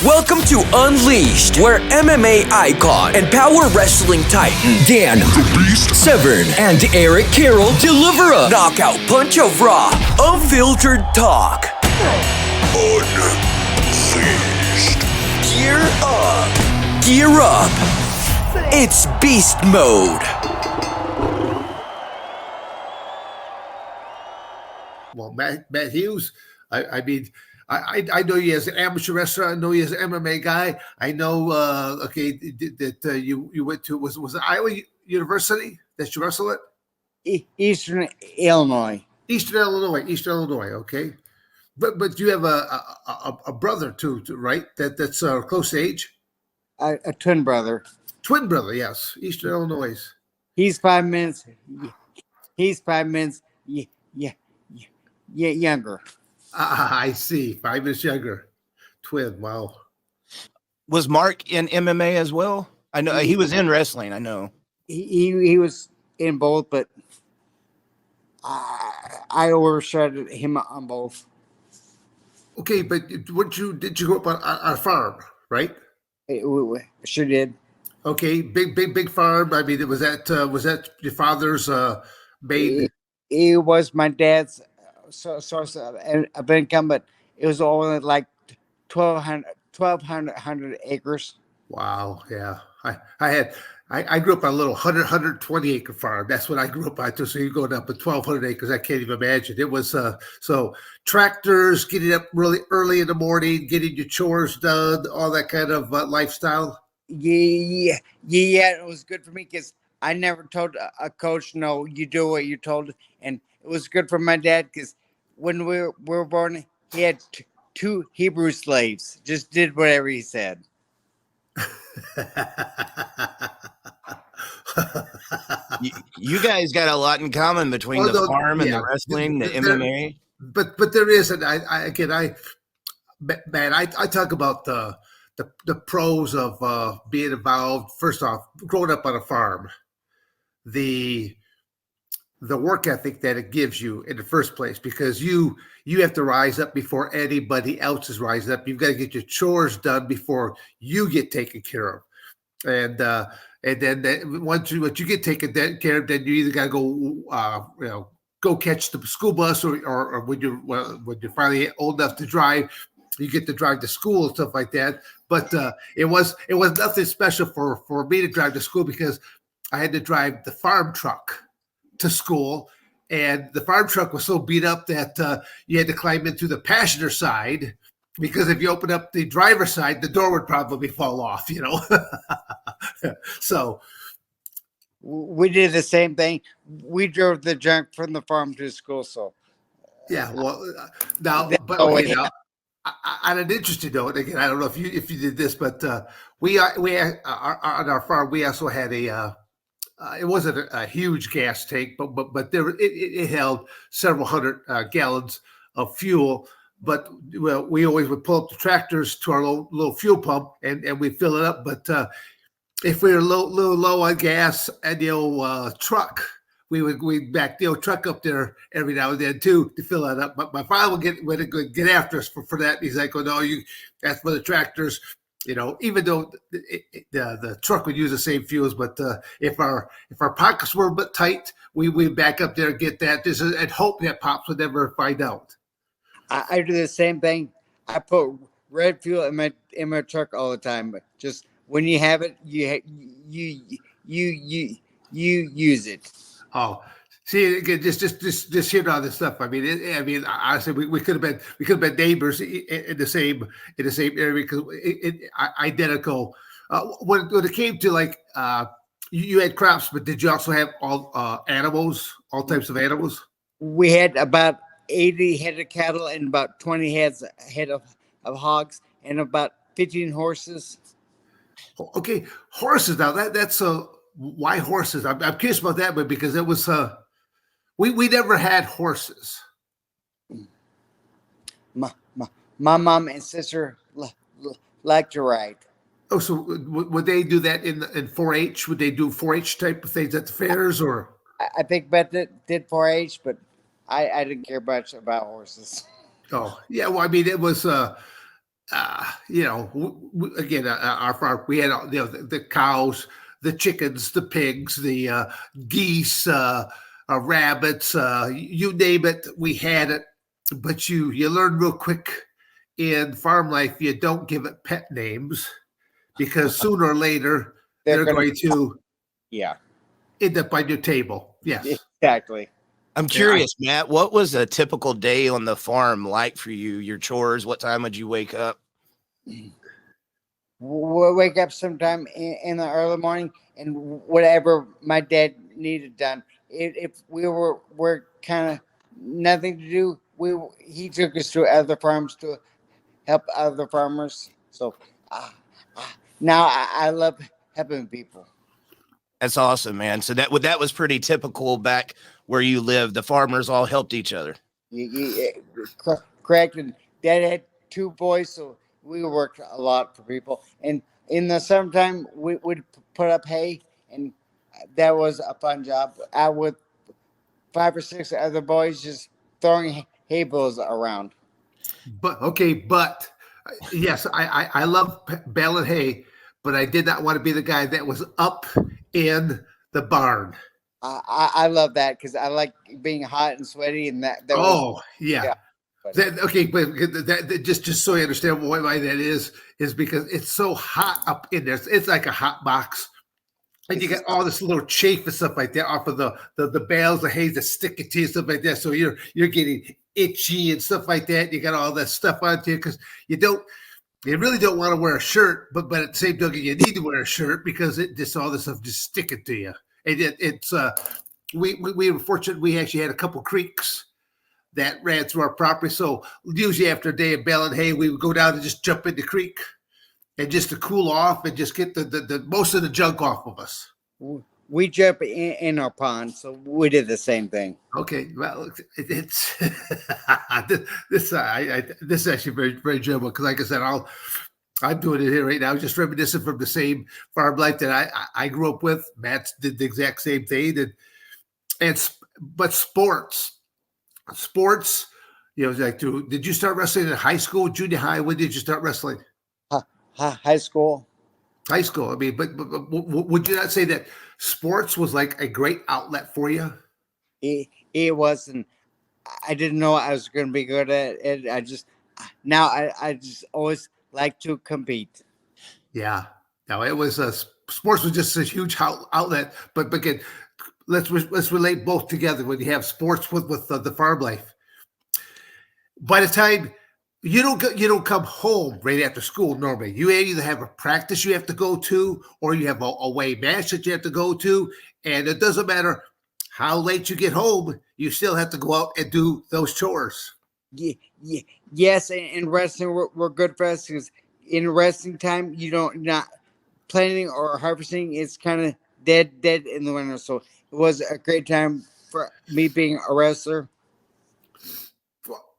Welcome to Unleashed, where MMA icon and power wrestling titan Dan the Beast Severn and Eric Carroll deliver a knockout punch of raw, unfiltered talk. Unleashed. Gear up. Gear up. It's beast mode. Well, Matt Hughes, I know you as an amateur wrestler. I know you as an MMA guy. I know, that you went to, was it Iowa University that you wrestled at? Eastern Illinois. Eastern Illinois, okay. But you have a brother too, right? That's close to age? A twin brother. Twin brother, yes. Eastern Illinois. He's 5 minutes. He's 5 minutes. Younger. I see. 5 minutes younger. Twin. Wow. Was Mark in MMA as well? I know he was in wrestling. I know He was in both, but I overshadowed him on both. Okay, but did you grow up on a farm, right? We sure did. Okay, big farm. I mean, was that your father's main? It was my dad's source of income, but it was only like 1,200 acres. Wow, yeah. I grew up on a little 120 acre farm. That's what I grew up on too. So you're going up at 1,200 acres. I can't even imagine. It was so tractors, getting up really early in the morning, getting your chores done, all that kind of lifestyle. Yeah. It was good for me because I never told a coach, no, you do what you're told. And it was good for my dad because when we were born, he had two Hebrew slaves. Just did whatever he said. you guys got a lot in common between the farm and the wrestling, the MMA. But there is, and I talk about the pros of being involved. First off, growing up on a farm, the work ethic that it gives you in the first place, because you have to rise up before anybody else is rising up. You've got to get your chores done before you get taken care of, and then once you get taken care of, then you either got to go catch the school bus, or when you're finally old enough to drive, you get to drive to school and stuff like that. But it was nothing special for me to drive to school because I had to drive the farm truck to school, and the farm truck was so beat up that you had to climb into the passenger side, because if you open up the driver's side, the door would probably fall off, So we did the same thing. We drove the junk from the farm to school. So yeah, well, now on an interesting note, again, I don't know if you did this, but we on our farm, we also had it wasn't a huge gas tank, but there it held several hundred gallons of fuel. But we always would pull up the tractors to our little fuel pump and we fill it up. But if we were a little low on gas and the old truck, we'd back the old truck up there every now and then too to fill that up. But my father would get after us for that. He's like, "Oh no, that's for the tractors." Even though the truck would use the same fuels, but if our pockets were a bit tight, we'd back up there and get that and hope that Pops would never find out. I do the same thing. I put red fuel in my truck all the time, but just when you have it, you use it. Oh, see, again, just hearing all this stuff. I mean, honestly, we could have been neighbors in the same area, because identical. When it came to like you had crops, but did you also have all animals, all types of animals? We had about 80 head of cattle and about 20 head of hogs and about 15 horses. Okay, horses. Now that's why horses? I'm curious about that, but because it was we never had horses. My mom and sister like to ride. Oh, so would they do that in 4-H? Would they do 4-H type of things at the fairs, or? I think Beth did 4-H, but I didn't care much about horses. Oh, yeah. Well, I mean, it was again, our farm, we had the cows, the chickens, the pigs, the geese, rabbits, you name it, we had it. But you learn real quick in farm life, you don't give it pet names because sooner or later they're going to end up on your table. Yes, exactly. I'm curious, Matt, what was a typical day on the farm like for you? Your chores? What time would you wake up? We'll wake up sometime in the early morning, and whatever my dad needed done. If we were kind of nothing to do, he took us to other farms to help other farmers. So uh, now I love helping people. That's awesome, man. So that was pretty typical back where you lived. The farmers all helped each other. Correct. And Dad had 2 boys, so we worked a lot for people. And in the summertime, we would put up hay, and that was a fun job. Out with 5 or 6 other boys, just throwing hay bales around. But yes, I love baling hay, but I did not want to be the guy that was up in the barn. I love that because I like being hot and sweaty, and that yeah. Okay, but that just so I understand why that is because it's so hot up in there. It's like a hot box, and you get all this little chafe and stuff like that off of the bales of hay that stick it to you, stuff like that. So you're getting itchy and stuff like that. You got all that stuff on you because you really don't want to wear a shirt, but at the same time you need to wear a shirt because all this stuff just sticking to you. And we were fortunate. We actually had a couple creeks that ran through our property. So usually after a day of baling hay, we would go down and just jump in the creek and just to cool off and just get the most of the junk off of us. We jump in our pond, so we did the same thing. Okay, well, it's this is actually very, very enjoyable because, like I said, I'm doing it here right now, just reminiscing from the same farm life that I grew up with. Matt did the exact same thing, but sports, like, did you start wrestling in high school, junior high? When did you start wrestling? High school. High school. I mean, but would you not say that sports was like a great outlet for you? It was, and I didn't know I was going to be good at it. I just always like to compete. Yeah. No, it was sports was just a huge outlet. But again, let's relate both together when you have sports with the farm life. By the time you don't come home right after school normally. You either have a practice you have to go to, or you have a away match that you have to go to, and it doesn't matter how late you get home. You still have to go out and do those chores. Yes, and wrestling we're good for us because in wrestling time not planting or harvesting. It's kind of dead in the winter. So it was a great time for me being a wrestler.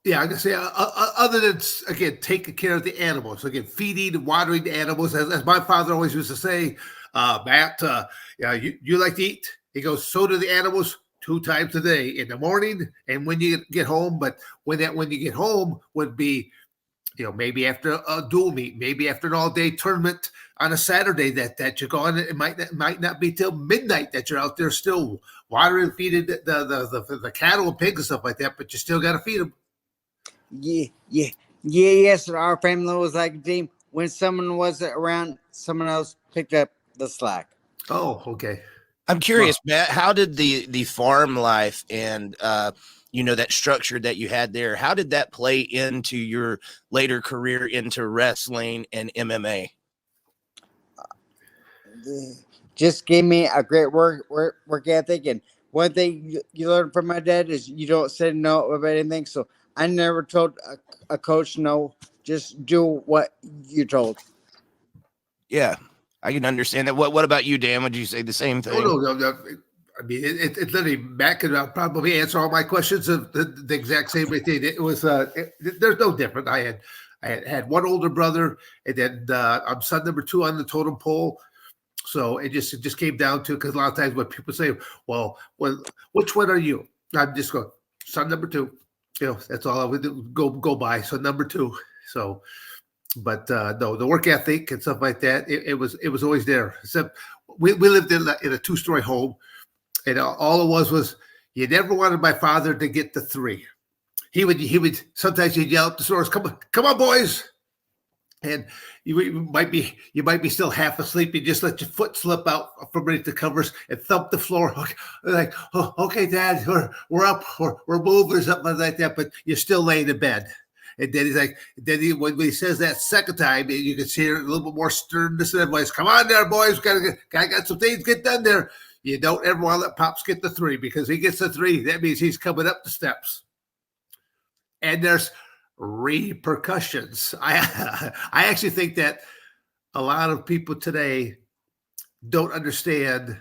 Yeah, I can say other than, again, taking care of the animals, again, feeding and watering the animals, as my father always used to say, Matt, you like to eat? He goes, so do the animals 2 times a day, in the morning and when you get home. But when you get home would be, maybe after a dual meet, maybe after an all-day tournament on a Saturday that you're going. It might not be till midnight that you're out there still watering, feeding the cattle and pigs and stuff like that, but you still got to feed them. Yes. Our family was like a team. When someone wasn't around, someone else picked up the slack. Oh, okay. I'm curious, Matt, how did the farm life and that structure that you had there, how did that play into your later career into wrestling and MMA? Just gave me a great work ethic, and one thing you learn from my dad is you don't say no about anything. So I never told a coach no. Just do what you're told. Yeah, I can understand that. What about you, Dan? Would you say the same thing? No. I mean, it literally, Matt could probably answer all my questions of the exact same thing. It was there's no different. I had one older brother, and then I'm son number 2 on the totem pole. So it just came down to, because a lot of times when people say, well, which one are you? I'm just going, son number 2. That's all I would go by. So number 2. So But no, the work ethic and stuff like that, it was always there. Except we lived in a 2-story home, and all it was you never wanted my father to get the 3. He would sometimes he'd yell at the stores, come on, boys. And you might be still half asleep. You just let your foot slip out from beneath the covers and thump the floor. Like, oh, okay, Dad, we're up, we're moving or something like that. But you're still laying in bed. And then he's like, when he says that second time, you can see a little bit more sternness in that voice. Come on there, boys, got some things get done there. You don't ever want to let Pops get the 3, because he gets the 3, that means he's coming up the steps. And there's repercussions. I actually think that a lot of people today don't understand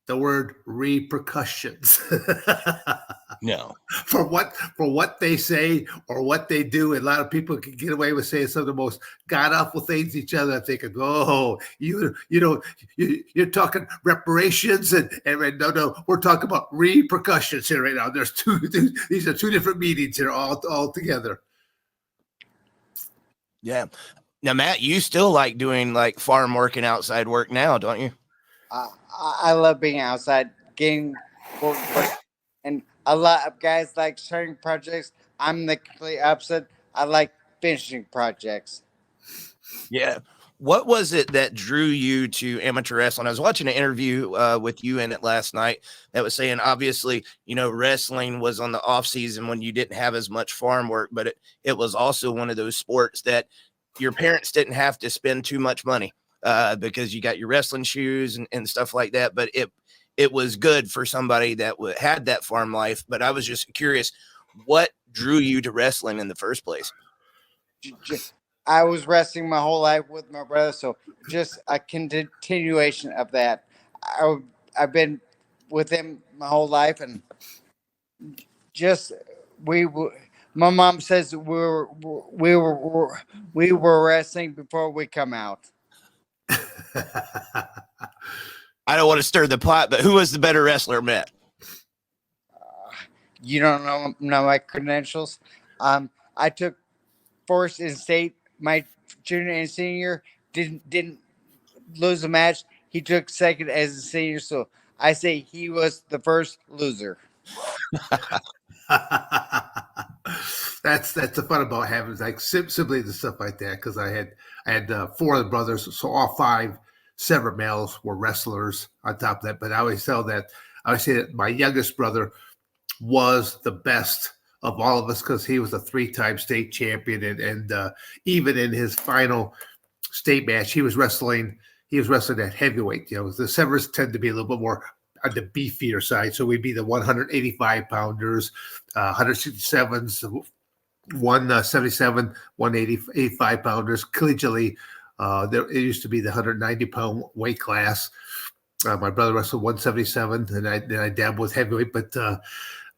the word repercussions. No. For what they say or what they do. And a lot of people can get away with saying some of the most god awful things to each other. I'm thinking, oh, you're talking reparations and no, we're talking about repercussions here right now. There's these are 2 different meanings here all together. Yeah. Now, Matt, you still like doing like farm work and outside work now, don't you? I love being outside, getting work, and a lot of guys like starting projects. I'm the complete opposite. I like finishing projects. Yeah. What was it that drew you to amateur wrestling? I was watching an interview with you in it last night that was saying, obviously, wrestling was on the off season when you didn't have as much farm work, but it was also one of those sports that your parents didn't have to spend too much money because you got your wrestling shoes and stuff like that. But it was good for somebody that had that farm life. But I was just curious, what drew you to wrestling in the first place? I was wrestling my whole life with my brother, so just a continuation of that. I've been with him my whole life, and just my mom says we were wrestling before we come out. I don't want to stir the pot, but who was the better wrestler, Matt? You don't know my credentials. I took first in state my junior and senior. Didn't lose a match. He took second as a senior, so I say he was the first loser. That's the fun about having like siblings and stuff like that. Because I had 4 other brothers, so all 5 Severn males were wrestlers on top of that. But I always say that my youngest brother was the best of all of us because he was a 3-time state champion, and even in his final state match, he was wrestling at heavyweight. The Severns tend to be a little bit more on the beefier side, so we'd be the 185 pounders, 167s, 177, 185 pounders. Collegiately, it used to be the 190 pound weight class. My brother wrestled 177, and I dabbled with heavyweight, but.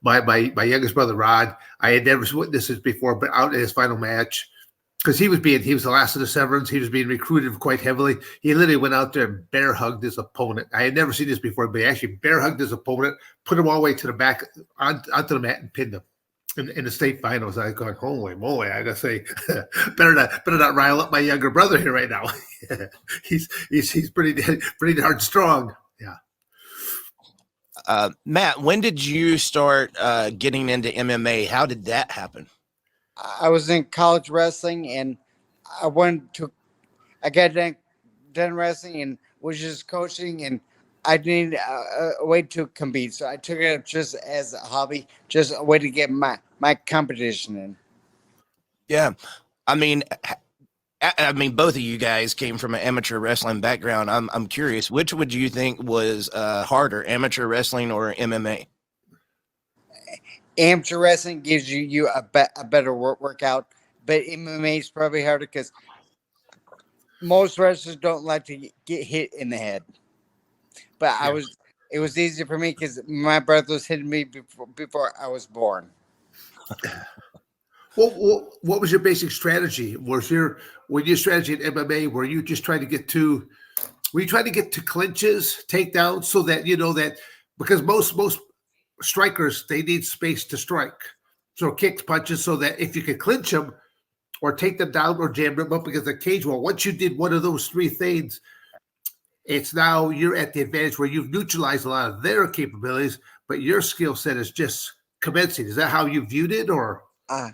My youngest brother Rod, I had never witnessed this before, but out in his final match, because he was the last of the Severns, he was being recruited quite heavily. He literally went out there and bear hugged his opponent. I had never seen this before, but he actually bear hugged his opponent, put him all the way to the back onto the mat, and pinned him in the state finals. I was going, holy moly! I gotta say, better not rile up my younger brother here right now. he's pretty hard and strong. Yeah. Matt, when did you start getting into MMA? How did that happen? I was in college wrestling, and I got done wrestling and was just coaching, and I needed a way to compete. So I took it up just as a hobby, just a way to get my competition in. Yeah. I mean, both of you guys came from an amateur wrestling background. I'm curious, which would you think was harder, amateur wrestling or MMA? Amateur wrestling gives you a better workout, but MMA is probably harder because most wrestlers don't like to get hit in the head. But yeah. It was easier for me because my brother was hitting me before I was born. Well, what was your basic strategy? When your strategy at MMA, were you just trying to get to clinches, takedowns, so that that because most strikers, they need space to strike, so kicks, punches, so that if you can clinch them, or take them down or jam them up against the cage wall. Once you did one of those three things, it's now you're at the advantage where you've neutralized a lot of their capabilities, but your skill set is just commencing. Is that how you viewed it, or? uh,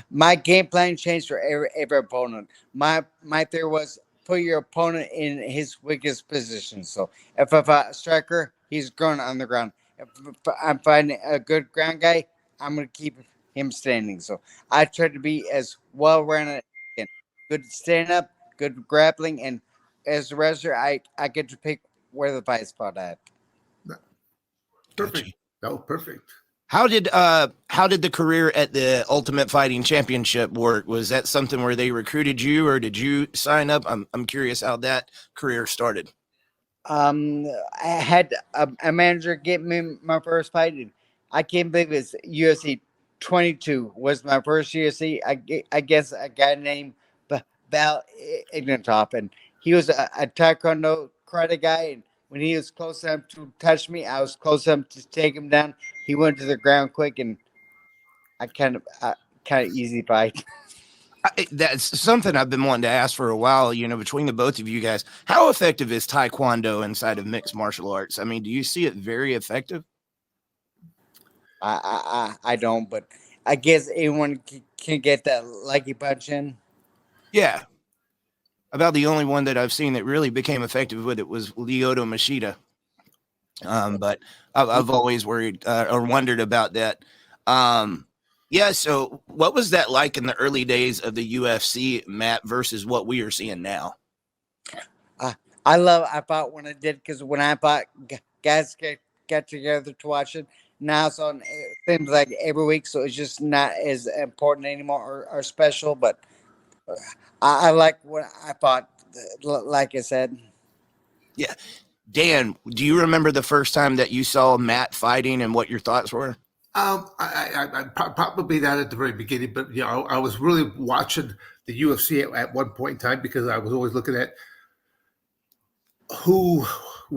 my game plan changed for every opponent. My theory was put your opponent in his weakest position. So if I fight a striker, he's going on the ground. If I'm fighting a good ground guy, I'm going to keep him standing. So I try to be as well rounded and good stand up, good grappling, and as a wrestler, I get to pick where the fight spot at. Perfect. Gotcha. No, perfect. How did the career at the Ultimate Fighting Championship work? Was that something where they recruited you, or did you sign up? I'm curious how that career started. I had a manager get me my first fight. And I can't believe it's UFC 22 was my first UFC. I guess a guy named Val Ignatov, and he was a Taekwondo karate guy. And when he was close enough to touch me, I was close enough to take him down. He went to the ground quick, and I kind of easy fight. That's something I've been wanting to ask for a while, between the both of you guys. How effective is Taekwondo inside of mixed martial arts? I mean, do you see it very effective? I don't, but I guess anyone can get that lucky punch in. Yeah. About the only one that I've seen that really became effective with it was Lyoto Machida. But I've always worried or wondered about that. Yeah. So what was that like in the early days of the UFC, Matt, versus what we are seeing now? I fought when I did because when I fought, guys get together to watch it. Now it's on, it seems like every week, so it's just not as important anymore or special. But I like when I fought, like I said. Yeah. Dan, do you remember the first time that you saw Matt fighting and what your thoughts were? I probably not at the very beginning, but I was really watching the UFC at one point in time because I was always looking at who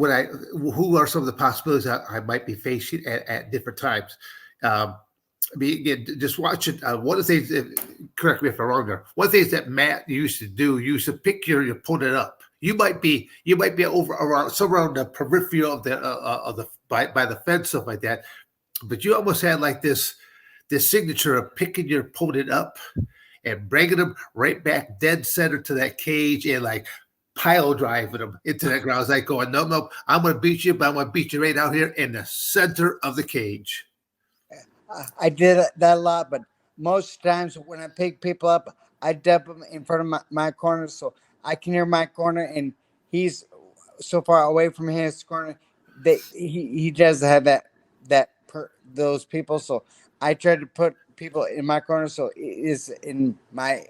are some of the possibilities I might be facing at different times. I mean, again, just watching one of the things. Correct me if I'm wrong there. One of the things that Matt used to do, you used to pick your opponent up. You might be over around somewhere on the periphery of the by the fence, stuff like that. But you almost had like this signature of picking your opponent up and bringing them right back dead center to that cage and like pile driving them into that ground. It's like going, no, I'm going to beat you, but I'm going to beat you right out here in the center of the cage. I did that a lot, but most times when I pick people up, I dump them in front of my corner so I can hear my corner, and he's so far away from his corner that he does have those people. So I try to put people in my corner so it is in my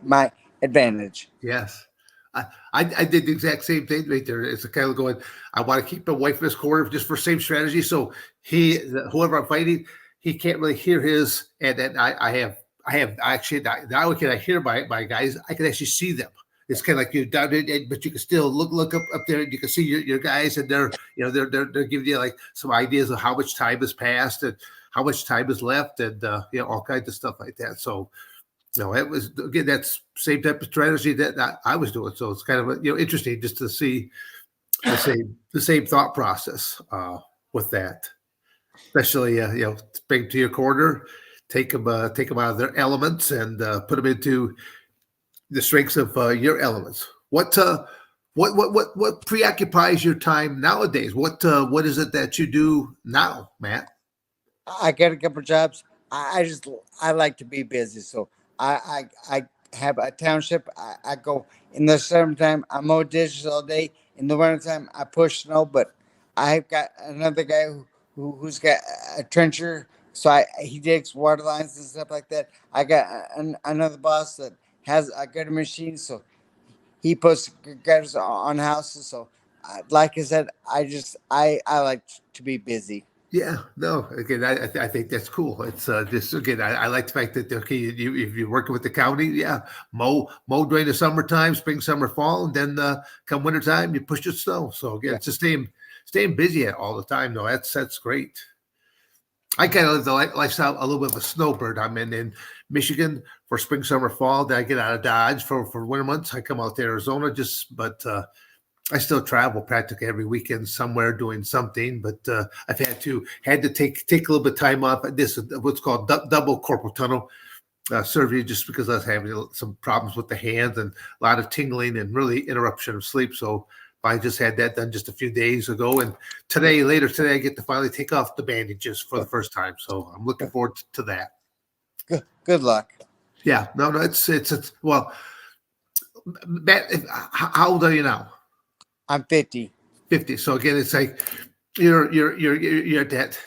advantage. Yes. I did the exact same thing right there. It's kind of going, I want to keep him away from his corner just for same strategy. So whoever I'm fighting, he can't really hear his, and then I have actually not only can I hear my guys, I can actually see them. It's kind of like you're down there, but you can still look up there, and you can see your guys, and they're giving you like some ideas of how much time has passed and how much time is left, and all kinds of stuff like that. So it was again that's same type of strategy that I was doing. So it's kind of interesting just to see the same thought process with that. Especially, bring to your corner, take them out of their elements, and put them into the strengths of your elements. What preoccupies your time nowadays? What is it that you do now, Matt? I got a couple of jobs. I like to be busy, so I have a township. I go in the summertime. I mow dishes all day. In the wintertime, I push snow. But I've got another guy who's got a trencher, so he digs water lines and stuff like that. I got another boss that has a good machine, so he puts gutters on houses. So, like I said, I like to be busy. Yeah, no. Again, I think that's cool. It's just again, I like the fact that okay, if you're working with the county, yeah, mow during the summertime, spring, summer, fall, and then come wintertime, you push the snow. So again, it's just staying busy all the time. No, that's great. I kind of live the lifestyle a little bit of a snowbird. I'm in Michigan for spring, summer, fall. Then I get out of Dodge for winter months. I come out to Arizona but I still travel practically every weekend somewhere doing something. But I've had to take a little bit of time off. This is what's called double corporal tunnel surgery, just because I was having some problems with the hands and a lot of tingling and really interruption of sleep. So I just had that done just a few days ago, and later today, I get to finally take off the bandages for the first time. So I'm looking forward to that. Good luck. Yeah, no, it's well. Matt, how old are you now? I'm 50. 50. So again, it's like you're at that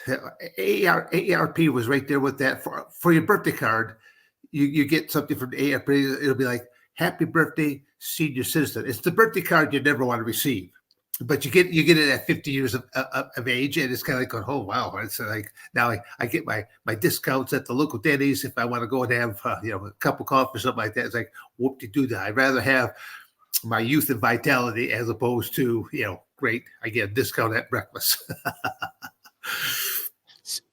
AARP was right there with that for your birthday card. You get something from the AARP. It'll be like, happy birthday, senior citizen. It's the birthday card you never want to receive, but you get it at 50 years of age, and it's kind of like going, oh wow! It's like now I get my discounts at the local Denny's if I want to go and have a cup of coffee or something like that. It's like whoop-de-doo-dah. I'd rather have my youth and vitality as opposed to great. I get a discount at breakfast.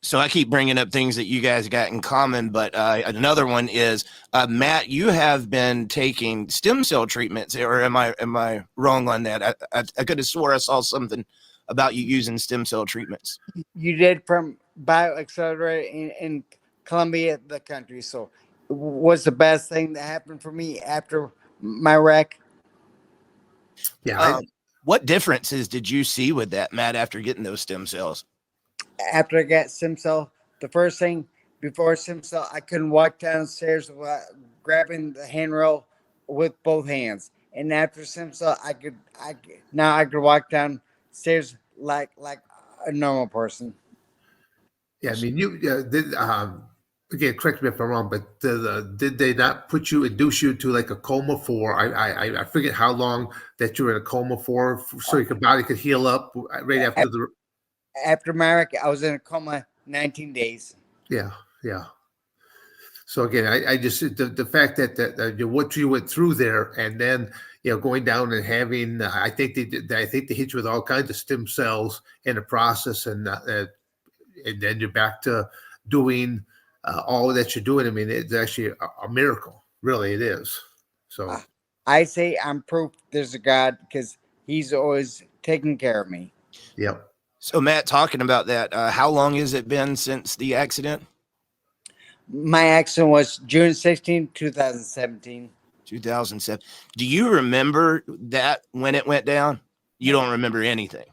So I keep bringing up things that you guys got in common, but another one is Matt. You have been taking stem cell treatments, or am I wrong on that? I could have swore I saw something about you using stem cell treatments. You did from BioAccelerator in Columbia, the country. So, what's the best thing that happened for me after my wreck? Yeah. What differences did you see with that, Matt, after getting those stem cells? After I got stem cell, the first thing before stem cell, I couldn't walk downstairs without grabbing the handrail with both hands. And after stem cell, I could walk downstairs like a normal person. Yeah, I mean, you did. Again, correct me if I'm wrong, but did they not induce you to like a coma for? I forget how long that you were in a coma for, so your body could heal up right after the. After my wreck, I was in a coma 19 days. Yeah. So again, I just the fact that what you went through there, and then going down and having, I think they hit you with all kinds of stem cells in the process, and then you're back to doing all that you're doing. I mean, it's actually a miracle, really, it is. So I say I'm proof there's a God, because He's always taking care of me. Yep. So Matt, talking about that, how long has it been since the accident? My accident was June 16, 2017. 2007. Do you remember that when it went down? You don't remember anything.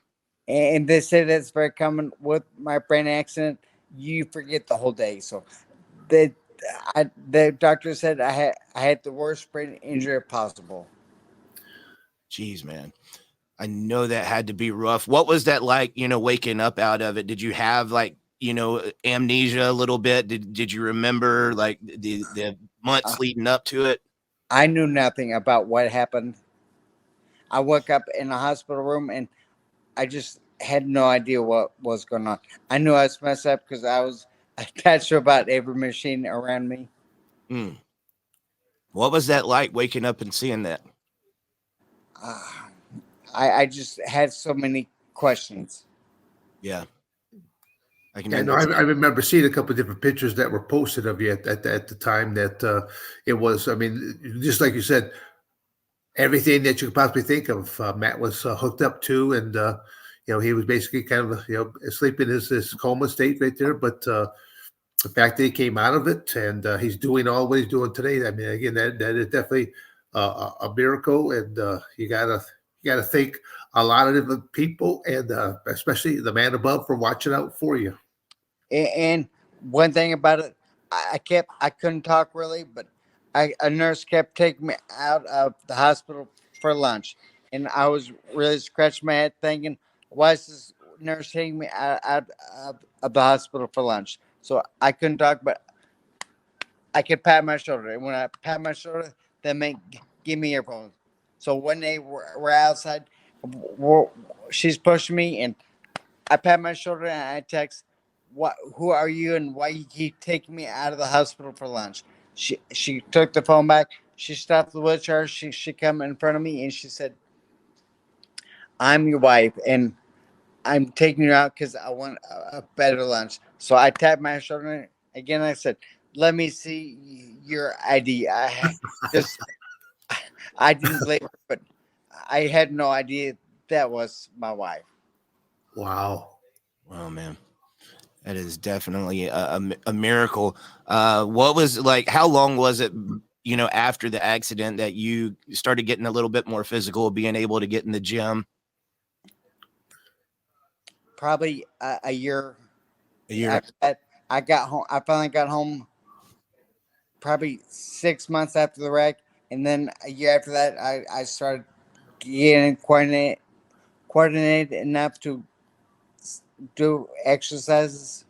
And they say that's very common with my brain accident. You forget the whole day. So the doctor said I had the worst brain injury possible. Jeez, man. I know that had to be rough. What was that like, waking up out of it? Did you have amnesia a little bit? Did you remember like the months leading up to it? I knew nothing about what happened. I woke up in a hospital room and I just had no idea what was going on. I knew I was messed up because I was attached to about every machine around me. What was that like, waking up and seeing that? I just had so many questions. Yeah. I remember seeing a couple of different pictures that were posted of you at the time that it was, I mean, just like you said, everything that you could possibly think of, Matt was hooked up to, and he was basically kind of asleep in his coma state right there. But the fact that he came out of it and he's doing all what he's doing today, I mean, again, that is definitely a miracle, and you gotta thank a lot of different people, and especially the man above for watching out for you. And one thing about it, I couldn't talk really, but a nurse kept taking me out of the hospital for lunch. And I was really scratching my head thinking, why is this nurse taking me out of the hospital for lunch? So I couldn't talk, but I could pat my shoulder. And when I pat my shoulder, they give me earphones. So one day we're outside, she's pushing me, and I pat my shoulder and I text, who are you and why you keep taking me out of the hospital for lunch? She took the phone back. She stopped the wheelchair. She come in front of me and she said, I'm your wife and I'm taking you out because I want a better lunch. So I tapped my shoulder again. I said, let me see your ID. Just I didn't believe her, but I had no idea that was my wife. Wow. Oh man, that is definitely a miracle. What was like? How long was it? After the accident, that you started getting a little bit more physical, being able to get in the gym. Probably a year A year. after that. I got home. I finally got home. Probably 6 months after the wreck, and then a year after that, I started getting coordinated enough to do exercises.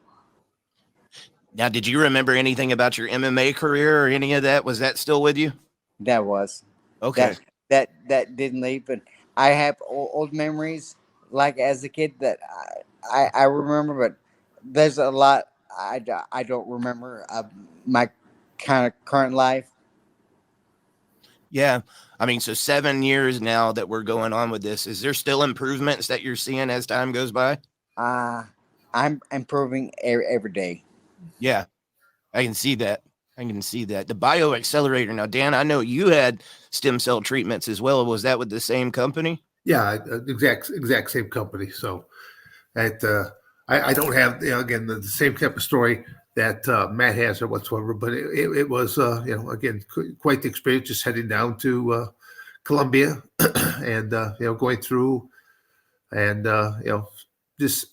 Now, did you remember anything about your MMA career or any of that? Was that still with you? That was Okay. that didn't leave, but I have old memories like as a kid that I remember, but there's a lot I don't remember of my kind of current life. Yeah. I mean, so 7 years now that we're going on with this, is there still improvements that you're seeing as time goes by? Uh, I'm improving every day. Yeah, I can see that. I can see that. The bio accelerator. Now, Dan, I know you had stem cell treatments as well. Was that with the same company? Yeah, exact same company. So that I don't have again the same type of story that Matt has or whatsoever, but it was again quite the experience just heading down to Columbia and going through and just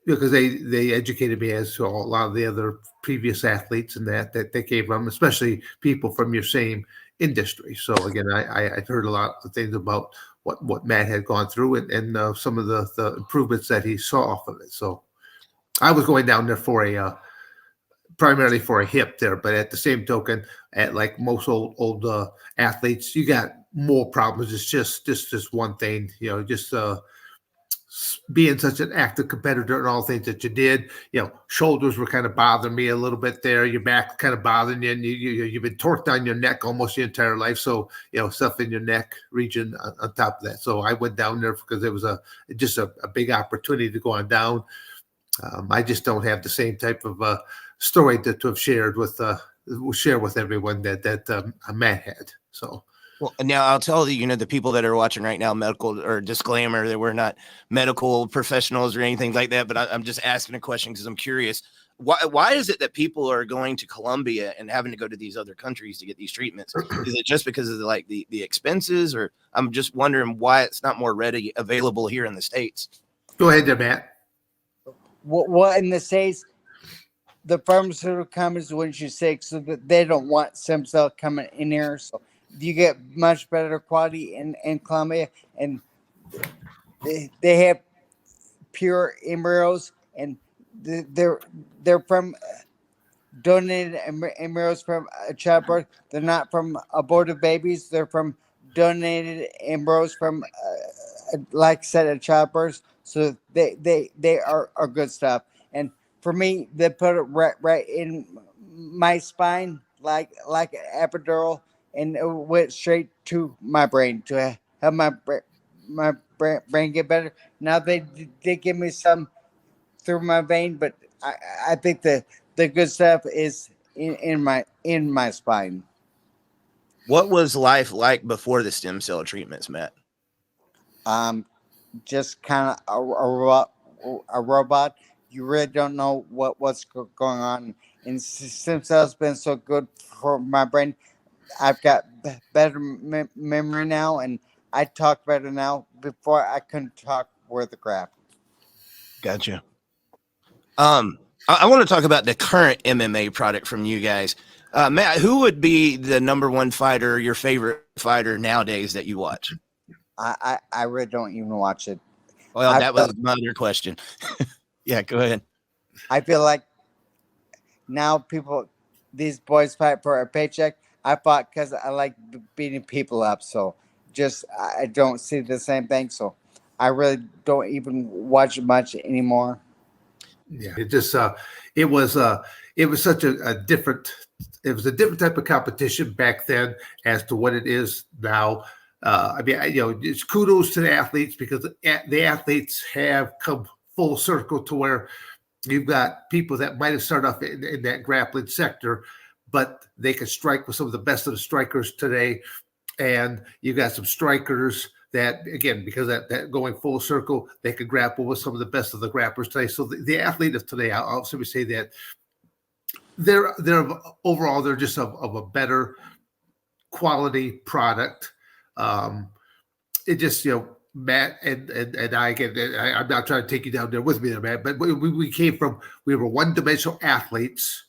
because they educated me as to a lot of the other previous athletes and that they came from, especially people from your same industry. So again, I heard a lot of things about what Matt had gone through and some of the improvements that he saw off of it. So I was going down there for a primarily for a hip there, but at the same token, at like most old athletes, you got more problems. It's just one thing, just being such an active competitor and all things that you did, shoulders were kind of bothering me a little bit there. Your back kind of bothering you, and you've been torqued on your neck almost your entire life. So, stuff in your neck region on top of that. So I went down there because it was just a big opportunity to go on down. I just don't have the same type of story to have shared with everyone that Matt had. So. Well, now I'll tell you, the people that are watching right now, medical or disclaimer that we're not medical professionals or anything like that, but I'm just asking a question because I'm curious. Why is it that people are going to Colombia and having to go to these other countries to get these treatments? Is it just because of the expenses, or I'm just wondering why it's not more readily available here in the States? Go ahead there, Matt. What in the States, the pharmaceutical companies wouldn't you say so that they don't want stem cell coming in here, so you get much better quality in Colombia, and they have pure embryos, and they're from donated embryos from childbirth. They're not from aborted babies. They're from donated embryos from, like I said, a childbirth. So they are good stuff. And for me, they put it right in my spine, like an epidural, and it went straight to my brain to help my brain get better. Now they give me some through my vein, but I think the good stuff is in my spine. What was life like before the stem cell treatments, Matt? Just kind of a robot. You really don't know what's going on. And stem cells been so good for my brain. I've got better memory now, and I talk better now. Before I couldn't talk worth a crap. Gotcha. I want to talk about the current MMA product from you guys. Matt, who would be the number one fighter, your favorite fighter nowadays that you watch? I really don't even watch it. Well, that was my other question. Yeah, go ahead. I feel like now these boys fight for a paycheck. I fought because I like beating people up. So just I don't see the same thing. So I really don't even watch it much anymore. Yeah, it was such a different type of competition back then as to what it is now. I mean, it's kudos to the athletes because the athletes have come full circle to where You've got people that might have started off in that grappling sector, but they can strike with some of the best of the strikers today. And you've got some strikers that, again, because that going full circle, they could grapple with some of the best of the grapplers today. So the athlete of today, I'll simply say that they're overall, they're just of a better quality product. It just, Matt and I, again, I'm not trying to take you down there with me there, Matt, but we were one-dimensional athletes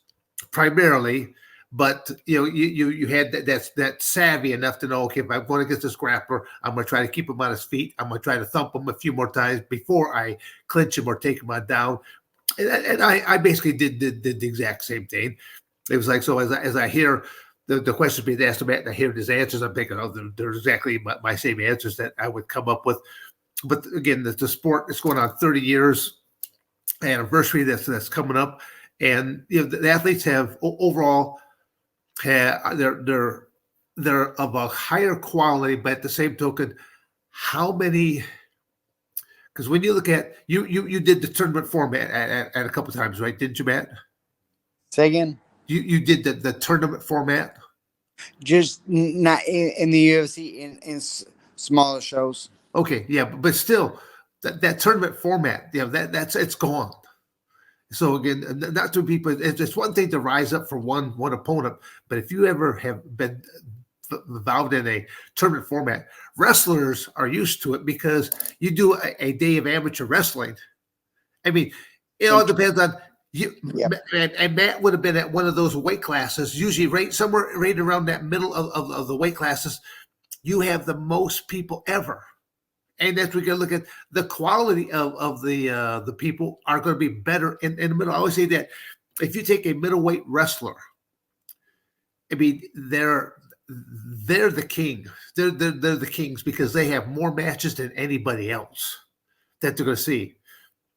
primarily, but you had that savvy enough to know, okay, if I'm going against this grappler, I'm going to try to keep him on his feet. I'm going to try to thump him a few more times before I clinch him or take him on down. And I basically did the exact same thing. It was like, so as I hear the questions being asked about, and I hear his answers, I'm thinking, oh, they're exactly my same answers that I would come up with. But again, the sport is going on 30 years anniversary that's coming up, and the athletes have overall they're of a higher quality, but at the same token, how many? Because when you look at you did the tournament format at a couple of times, right? Didn't you, Matt? Say again. You did the tournament format. Just not in the UFC, in smaller shows. Okay, yeah, but still, that tournament format, that's it's gone. So again, not to people, it's one thing to rise up for one opponent, but if you ever have been involved in a tournament format, wrestlers are used to it because you do a day of amateur wrestling. I mean, it all depends on you. Yep. And Matt would have been at one of those weight classes, usually somewhere right around that middle of the weight classes. You have the most people ever. And as we can look at the quality of the people are going to be better in the middle. I always say that if you take a middleweight wrestler, I mean, they're the king. They're the kings because they have more matches than anybody else that they're going to see.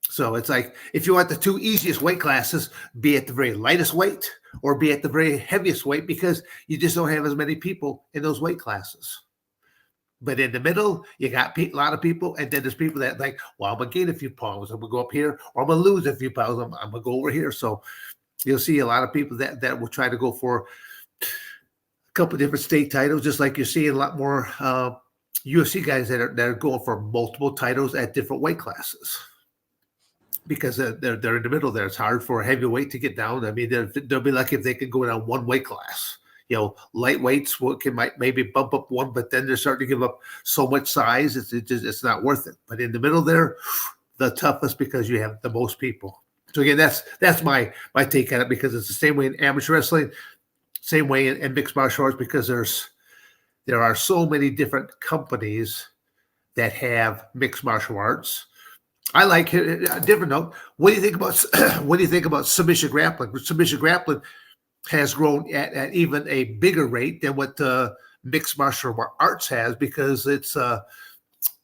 So it's like, if you want the two easiest weight classes, be at the very lightest weight or be at the very heaviest weight, because you just don't have as many people in those weight classes. But in the middle, you got a lot of people, and then there's people that like, well, I'm going to gain a few pounds. I'm going to go up here, or I'm going to lose a few pounds. I'm going to go over here. So you'll see a lot of people that will try to go for a couple of different state titles, just like you're seeing a lot more UFC guys that are going for multiple titles at different weight classes. Because they're in the middle there. It's hard for a heavyweight to get down. I mean, they'll be lucky if they can go down one weight class. Lightweights might maybe bump up one, but then they're starting to give up so much size, it's not worth it. But in the middle there, the toughest, because you have the most people. So again, that's my take on it, because it's the same way in amateur wrestling, same way in mixed martial arts, because there are so many different companies that have mixed martial arts. I like a different note. What do you think about submission grappling? Submission grappling has grown at even a bigger rate than what mixed martial arts has, because it's.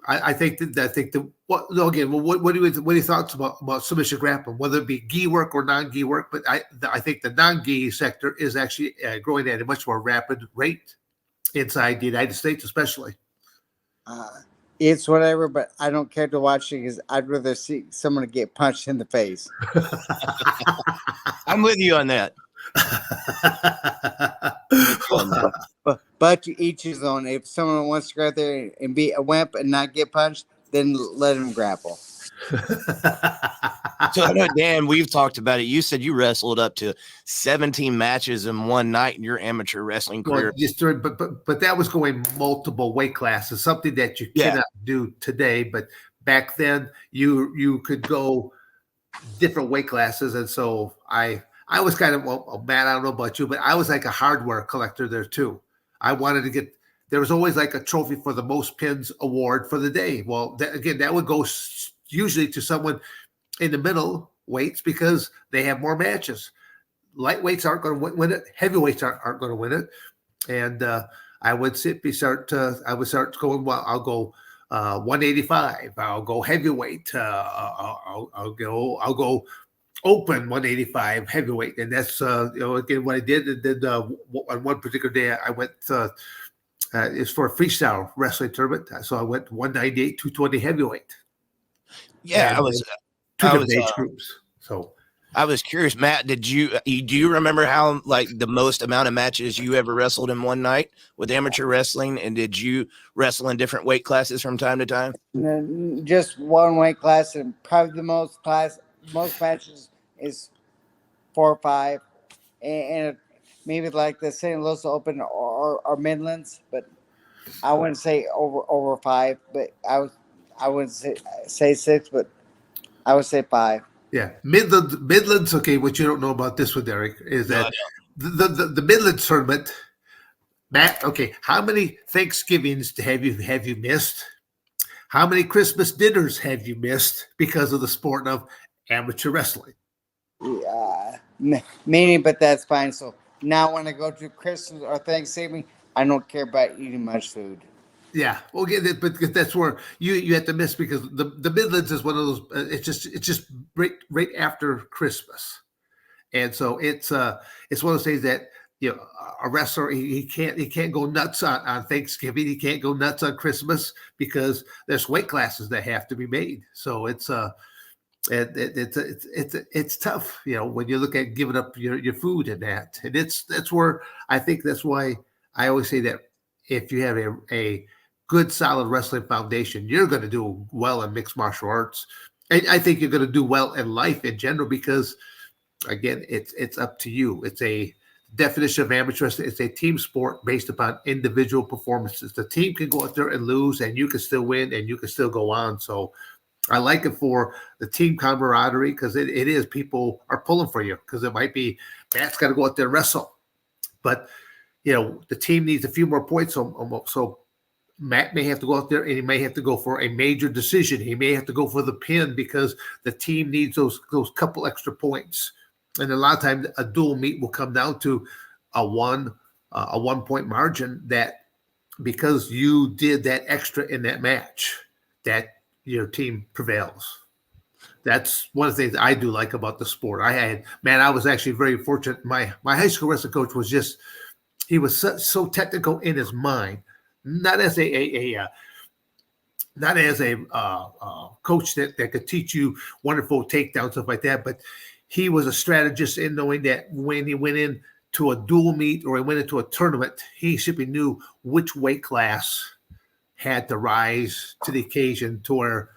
I think that. What are your thoughts about submission grappling? Whether it be gi work or non-gi work, but I think the non-gi sector is actually growing at a much more rapid rate inside the United States, especially. It's whatever, but I don't care to watch it because I'd rather see someone get punched in the face. I'm with you on that. But to each his own. If someone wants to go out there and be a wimp and not get punched, then let him grapple. So I know, Dan, we've talked about it. You said you wrestled up to 17 matches in one night in your amateur wrestling career. But that was going multiple weight classes, something that you cannot do today. But back then, you could go different weight classes, and so I was kind of, Matt, I don't know about you, but I was like a hardware collector there too. I wanted to get. There was always like a trophy for the most pins award for the day. Well, that would go usually to someone in the middle weights because they have more matches. Lightweights aren't going to win it. Heavyweights aren't going to win it. And I would start going. Well, I'll go 185. I'll go heavyweight. I'll go open 185 heavyweight. And that's again what I did. And then on one particular day, I went. It's for a freestyle wrestling tournament. So I went 198, 220 heavyweight. Yeah, and I was two different age groups. So I was curious, Matt, do you remember how like the most amount of matches you ever wrestled in one night with amateur wrestling? And did you wrestle in different weight classes from time to time? Just one weight class, and probably the most matches is 4 or 5, and maybe like the St. Louis Open or Midlands, but I wouldn't say over 5. But I wouldn't say 6, but I would say 5. Yeah, Midlands. Okay, what you don't know about this one, Derek, is that the Midlands tournament. Matt, okay, how many Thanksgivings have you missed? How many Christmas dinners have you missed because of the sport of amateur wrestling? Many, but that's fine. So now when I go to Christmas or Thanksgiving, I don't care about eating much food. Yeah, well, but that's where you have to miss, because the Midlands is one of those. It's just right after Christmas, and so it's one of those things that, you know, a wrestler, he can't go nuts on Thanksgiving. He can't go nuts on Christmas because there's weight classes that have to be made. So it's it's tough, you know, when you look at giving up your food and that, and that's where I think that's why I always say that if you have a good solid wrestling foundation, you're going to do well in mixed martial arts. And I think you're going to do well in life in general, because again, it's up to you. It's a definition of amateur wrestling. It's a team sport based upon individual performances. The team can go out there and lose, and you can still win, and you can still go on. So I like it for the team camaraderie, because it is, people are pulling for you, because it might be Matt's got to go out there and wrestle, but you know, the team needs a few more points. So Matt may have to go out there and he may have to go for a major decision. He may have to go for the pin because the team needs those couple extra points. And a lot of times a dual meet will come down to a 1 point margin, that because you did that extra in that match, that your team prevails. That's one of the things I do like about the sport. I was actually very fortunate. My high school wrestling coach was he was so technical in his mind, not as a coach that could teach you wonderful takedowns, stuff like that, but he was a strategist in knowing that when he went into a dual meet or he went into a tournament, he simply knew which weight class had to rise to the occasion. To where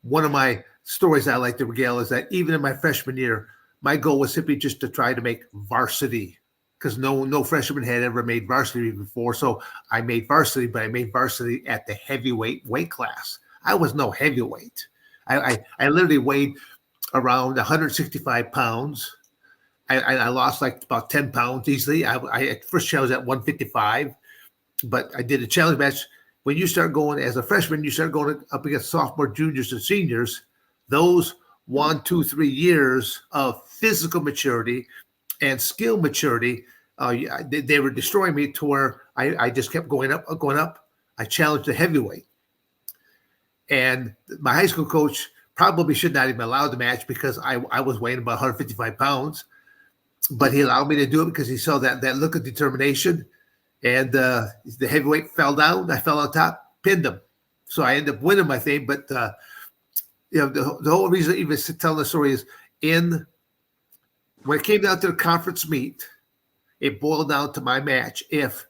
one of my stories I like to regale is that even in my freshman year, my goal was simply just to try to make varsity, because no freshman had ever made varsity before. So I made varsity, but I made varsity at the heavyweight weight class. I was no heavyweight. I literally weighed around 165 pounds. I lost like about 10 pounds easily. At first I was at 155, but I did a challenge match. When you start going as a freshman, you start going up against sophomore, juniors, and seniors. Those 1, 2, 3 years of physical maturity and skill maturity, they were destroying me, to where I just kept going up. I challenged the heavyweight. And my high school coach probably should not even allow the match, because I was weighing about 155 pounds. But he allowed me to do it because he saw that look of determination. And the heavyweight fell down. I fell on top, pinned him. So I ended up winning my thing. But you know, the whole reason even telling the story is, when it came down to the conference meet, it boiled down to my match. If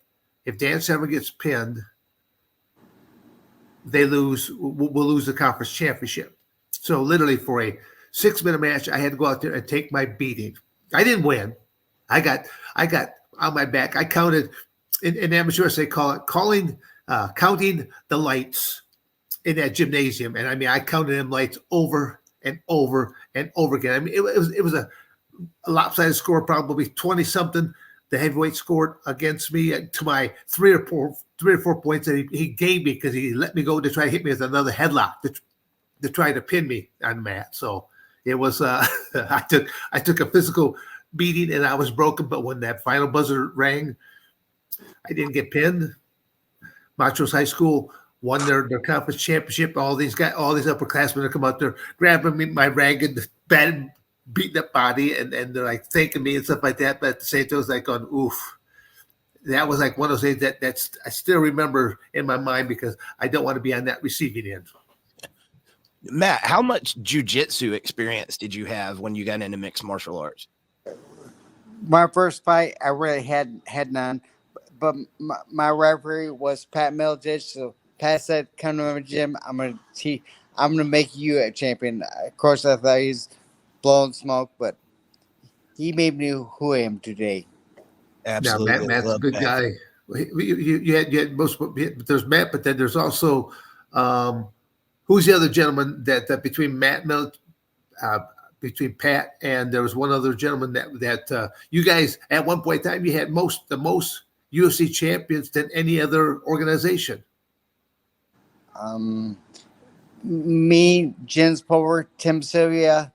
Dan Severn gets pinned, we'll lose the conference championship. So literally for a 6-minute match, I had to go out there and take my beating. I didn't win. I got on my back. I counted in amateur, they call it counting the lights in that gymnasium. And I mean, I counted them lights over and over and over again. I mean, it was a lopsided score, probably 20 something. The heavyweight scored against me to my 3 or 4 points that he gave me, because he let me go to try to hit me with another headlock to try to pin me on the mat. So it was I took a physical beating and I was broken. But when that final buzzer rang, I didn't get pinned. Montrose High School won their conference championship. All these upperclassmen are come out there grabbing me, my ragged, bad, beaten up body, and they're like thanking me and stuff like that. But at the same time, I was like going, oof. That was like one of those things that I still remember in my mind, because I don't want to be on that receiving end. Matt, how much jiu-jitsu experience did you have when you got into mixed martial arts? My first fight, I really had none, but my referee was Pat Miletich. So Pat said, "Come to my gym. I'm gonna make you a champion." Of course, I thought he's blowing smoke, but he made me who I am today. Now, Absolutely. Matt's a Love good Matt. guy. You had most, but there's Matt, but then there's also who's the other gentleman that between uh, between Pat and there was one other gentleman that you guys at one point in time you had the most UFC champions than any other organization. Um, Me, Jens Pulver, Tim Sylvia,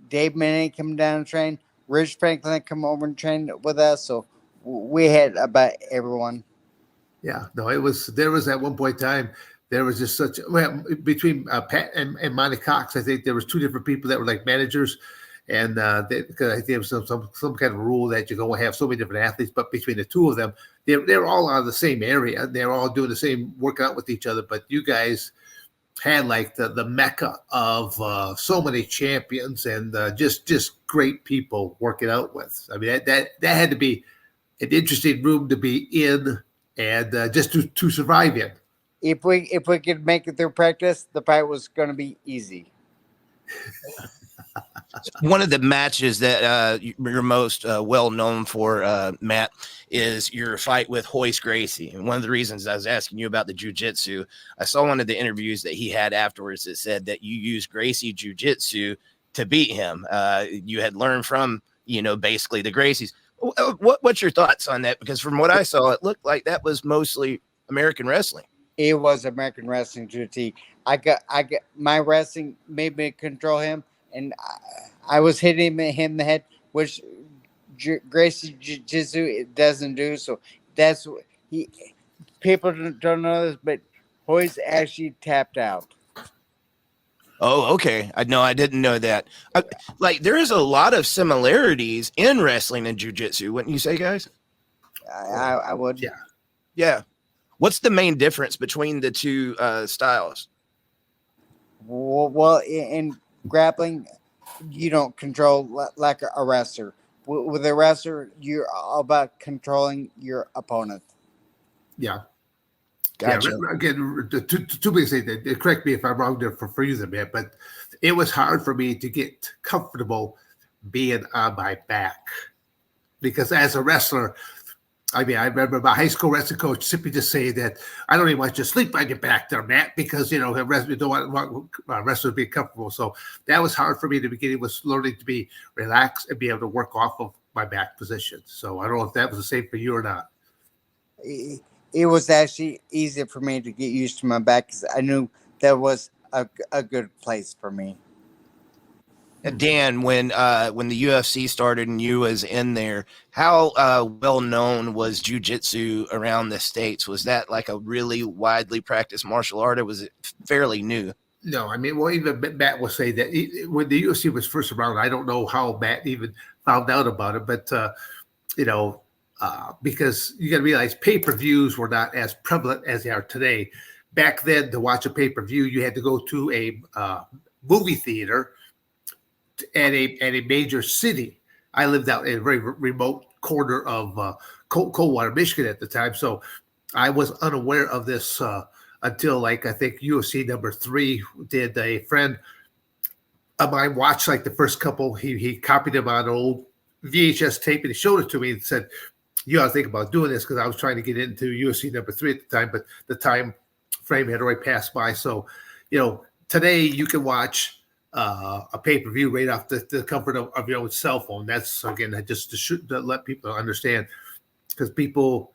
Dave Manning come down and train. Rich Franklin come over and train with us. So we had about everyone. Yeah, no, there was at one point in time there was just such between Pat and Monty Cox. I think there was two different people that were like managers, and because I think there was some kind of rule that you can only have so many different athletes. But between the two of them, they're all out of the same area. They're all doing the same workout with each other. But you guys had like the mecca of so many champions and just great people working out with. I mean that had to be an interesting room to be in and just to survive in. If we could make it through practice, the fight was going to be easy. One of the matches that you're most well known for, Matt, is your fight with Royce Gracie. And one of the reasons I was asking you about the jiu-jitsu, I saw one of the interviews that he had afterwards that said that you used Gracie jiu-jitsu to beat him. You had learned from, basically the Gracies. What's your thoughts on that? Because from what I saw, it looked like that was mostly American wrestling. It was American wrestling to a T. I got my wrestling made me control him, and I was hitting him in the head, which Gracie Jiu-Jitsu doesn't do. So that's he. People don't know this, but Hoy's actually tapped out. Oh, okay. I didn't know that. There is a lot of similarities in wrestling and jiu-jitsu, wouldn't you say, guys? I would. Yeah. Yeah. What's the main difference between the two styles? Well, in grappling, you don't control like a wrestler. With a wrestler, you're all about controlling your opponent. Yeah. Gotcha. Yeah, again, two big things. Correct me if I'm wrong there for you, man, but it was hard for me to get comfortable being on my back because as a wrestler, I mean, I remember my high school wrestling coach simply just saying that I don't even want you to sleep on your back there, Matt, because you don't want wrestlers to be comfortable. So that was hard for me in the beginning. Was learning to be relaxed and be able to work off of my back position. So I don't know if that was the same for you or not. It was actually easier for me to get used to my back because I knew that was a good place for me. Dan, when the UFC started and you was in there, how well known was jiu-jitsu around the States? Was that like a really widely practiced martial art, or was it fairly new? No, I mean, well, even Matt will say that when the UFC was first around, I don't know how Matt even found out about it, but because you got to realize pay-per-views were not as prevalent as they are today. Back then, to watch a pay-per-view, you had to go to a movie theater at a major city. I lived out in a very remote corner of Coldwater, Michigan at the time, so I was unaware of this until, like, I think UFC number 3 did. A friend of mine watched like the first couple. He copied them on an old VHS tape and he showed it to me and said, "You ought to think about doing this," because I was trying to get into UFC number 3 at the time, but the time frame had already passed by. So, today you can watch a pay-per-view right off the comfort of your own cell phone. That's, again, just to let people understand, because people,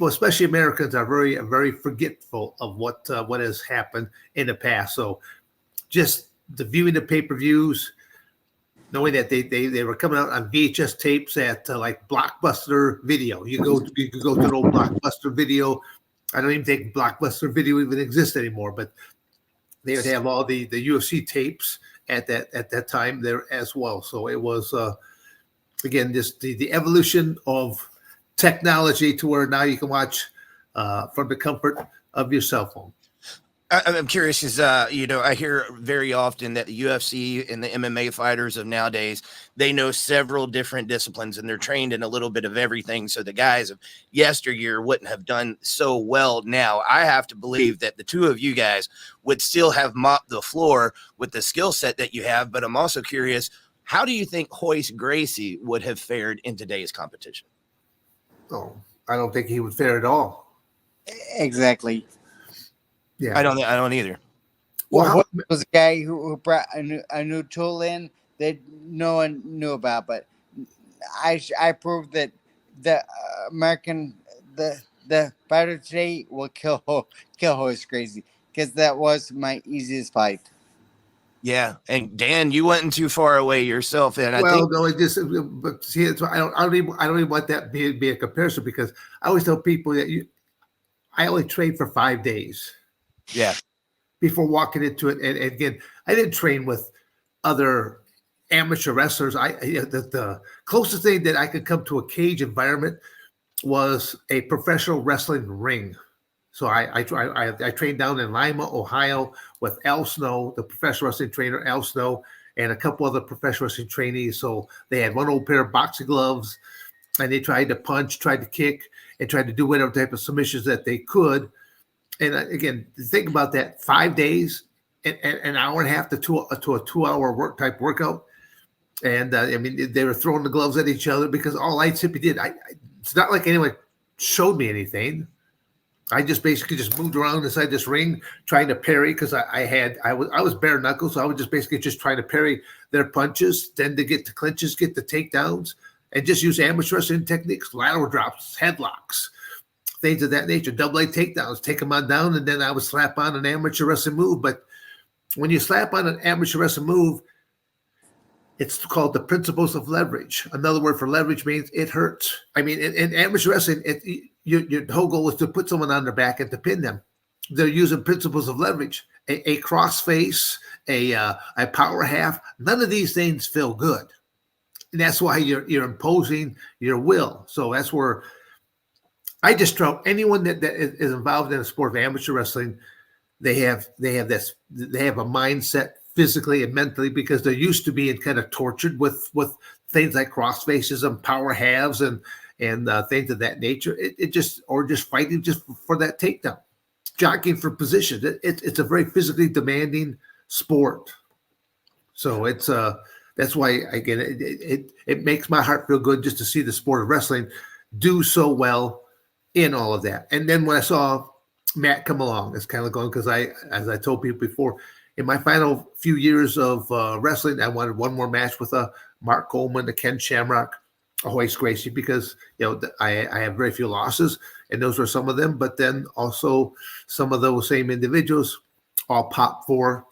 especially Americans, are very, very forgetful of what has happened in the past. So just the viewing the pay-per-views, knowing that they were coming out on VHS tapes at like Blockbuster Video. You could go to an old Blockbuster Video. I don't even think Blockbuster Video even exists anymore, but they would have all the UFC tapes at that time there as well. So it was again just the evolution of technology to where now you can watch from the comfort of your cell phone. I'm curious because, I hear very often that the UFC and the MMA fighters of nowadays, they know several different disciplines and they're trained in a little bit of everything. So the guys of yesteryear wouldn't have done so well now. I have to believe that the two of you guys would still have mopped the floor with the skill set that you have. But I'm also curious, how do you think Royce Gracie would have fared in today's competition? Oh, I don't think he would fare at all. Exactly. Yeah, I don't either. Well, What was a guy who brought a new tool in that no one knew about, but I proved that the American the fighter today will kill Royce Gracie, because that was my easiest fight. Yeah, and Dan, you wasn't too far away yourself, and I well, think no, it just but see, it's, I don't even want that be a comparison because I always tell people that I only trained for 5 days. yeah. Before walking into it. And again, I didn't train with other amateur wrestlers. The closest thing that I could come to a cage environment was a professional wrestling ring. So I trained down in Lima, Ohio with Al Snow, the professional wrestling trainer, Al Snow, and a couple other professional wrestling trainees. So they had one old pair of boxing gloves and they tried to punch, tried to kick, and tried to do whatever type of submissions that they could. And again, think about that: 5 days, an hour and a half to a 2 hour workout. And I mean, they were throwing the gloves at each other because all I simply did, it's not like anyone showed me anything. I just basically just moved around inside this ring trying to parry because I was bare knuckles, so I was just basically just trying to parry their punches, then to get the clinches, get the takedowns, and just use amateur wrestling techniques, lateral drops, headlocks, things of that nature, double A takedowns, take them on down, and then I would slap on an amateur wrestling move. But when you slap on an amateur wrestling move, it's called the principles of leverage. Another word for leverage means it hurts. I mean, in amateur wrestling, your whole goal is to put someone on their back and to pin them. They're using principles of leverage. A cross face, a power half, none of these things feel good. And that's why you're imposing your will. So that's where I just tell anyone that is involved in a sport of amateur wrestling, they have a mindset physically and mentally because they're used to being kind of tortured with things like cross faces and power halves and things of that nature. It just fighting just for that takedown, jockeying for position. It's a very physically demanding sport. So that's why again it makes my heart feel good just to see the sport of wrestling do so well in all of that. And then when I saw Matt come along, it's kind of going because as I told people before, in my final few years of wrestling, I wanted one more match with a Mark Coleman, a Ken Shamrock, a Royce Gracie, because I have very few losses, and those were some of them. But then also some of those same individuals all pop for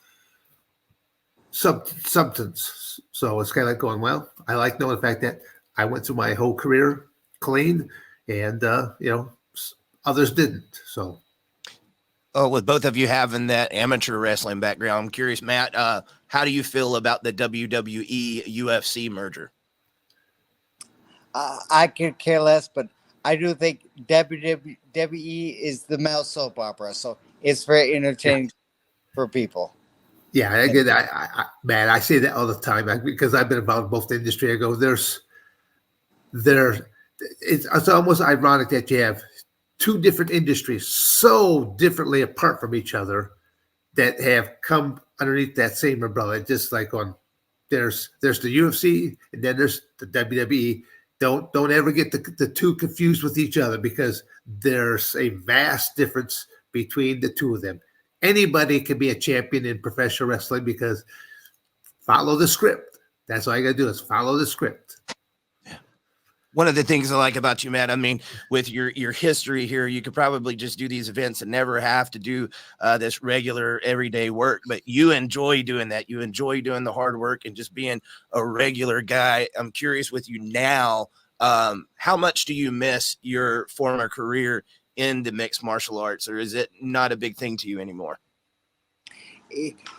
substance. So it's kind of like going, well, I like knowing the fact that I went through my whole career clean, and others didn't. So. Oh, with both of you having that amateur wrestling background, I'm curious, Matt, how do you feel about the WWE UFC merger? I could care less, but I do think WWE is the male soap opera, so it's very entertaining for people. Yeah, I get that. Man, I say that all the time because I've been involved in both the industry. I go, it's almost ironic that you have two different industries so differently apart from each other that have come underneath that same umbrella. Just like there's the UFC and then there's the WWE. Don't ever get the two confused with each other because there's a vast difference between the two of them. Anybody can be a champion in professional wrestling because follow the script. That's all you got to do is follow the script. One of the things I like about you, Matt, I mean, with your history here, you could probably just do these events and never have to do this regular everyday work, but you enjoy doing that. You enjoy doing the hard work and just being a regular guy. I'm curious with you now, how much do you miss your former career in the mixed martial arts, or is it not a big thing to you anymore?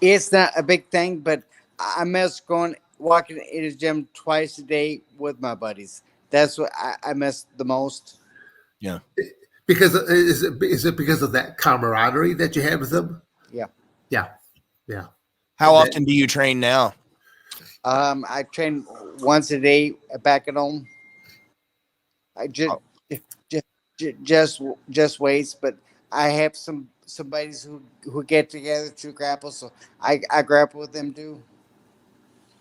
It's not a big thing, but I miss walking in the gym twice a day with my buddies. That's what I miss the most. Yeah. Because is it because of that camaraderie that you had with them? Yeah. Yeah. How often do you train now? I train once a day back at home. I just weights, but I have some buddies who get together to grapple, so I grapple with them too.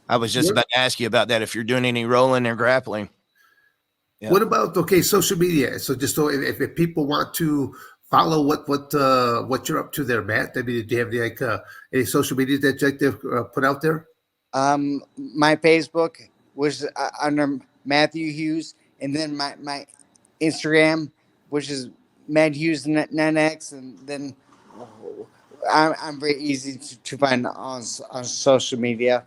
I was just about to ask you about that. If you're doing any rolling or grappling. Yeah. What about social media? So just so if people want to follow what you're up to there, Matt. I mean, do you have any social media that you like to put out there? My Facebook was under Matthew Hughes, and then my Instagram, which is Matt Hughes 9X, and then I'm very easy to find on social media.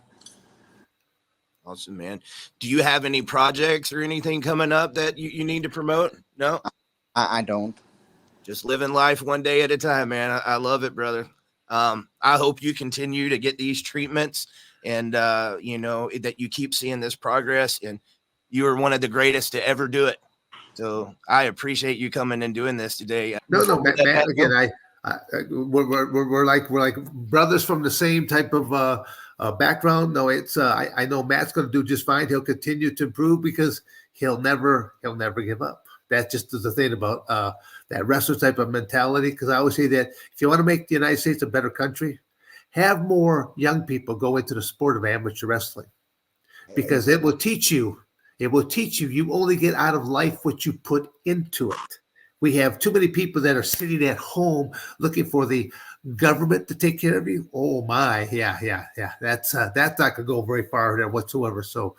Awesome, man. Do you have any projects or anything coming up that you need to promote? No, I don't. Just living life one day at a time, man. I love it, brother. I hope you continue to get these treatments and, that you keep seeing this progress, and you are one of the greatest to ever do it. So I appreciate you coming and doing this today. No, Matt, again, we're like brothers from the same type of background. No, it's I know Matt's going to do just fine. He'll continue to improve because he'll never give up. That just is the thing about that wrestler type of mentality. Because I always say that if you want to make the United States a better country, have more young people go into the sport of amateur wrestling, because it will teach you. It will teach you. You only get out of life what you put into it. We have too many people that are sitting at home looking for the government to take care of you. Oh my, yeah. That's not going to go very far there whatsoever. So,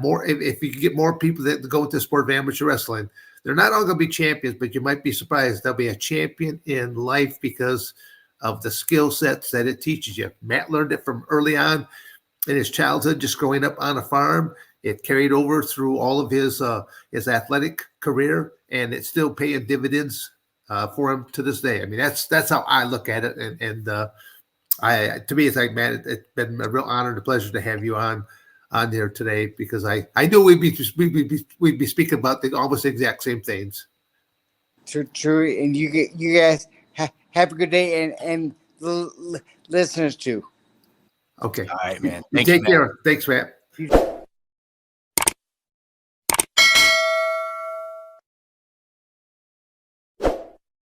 more if you can get more people that go into the sport of amateur wrestling, they're not all going to be champions, but you might be surprised they'll be a champion in life because of the skill sets that it teaches you. Matt learned it from early on in his childhood, just growing up on a farm. It carried over through all of his athletic career, and it's still paying dividends for him to this day. I mean, that's how I look at it. And to me, it's like, man, it's been a real honor and a pleasure to have you on here today, because I knew we'd be speaking about almost the exact same things. True, and you guys have a good day, and listeners too. Okay. All right, man. Take care. Thanks, Matt.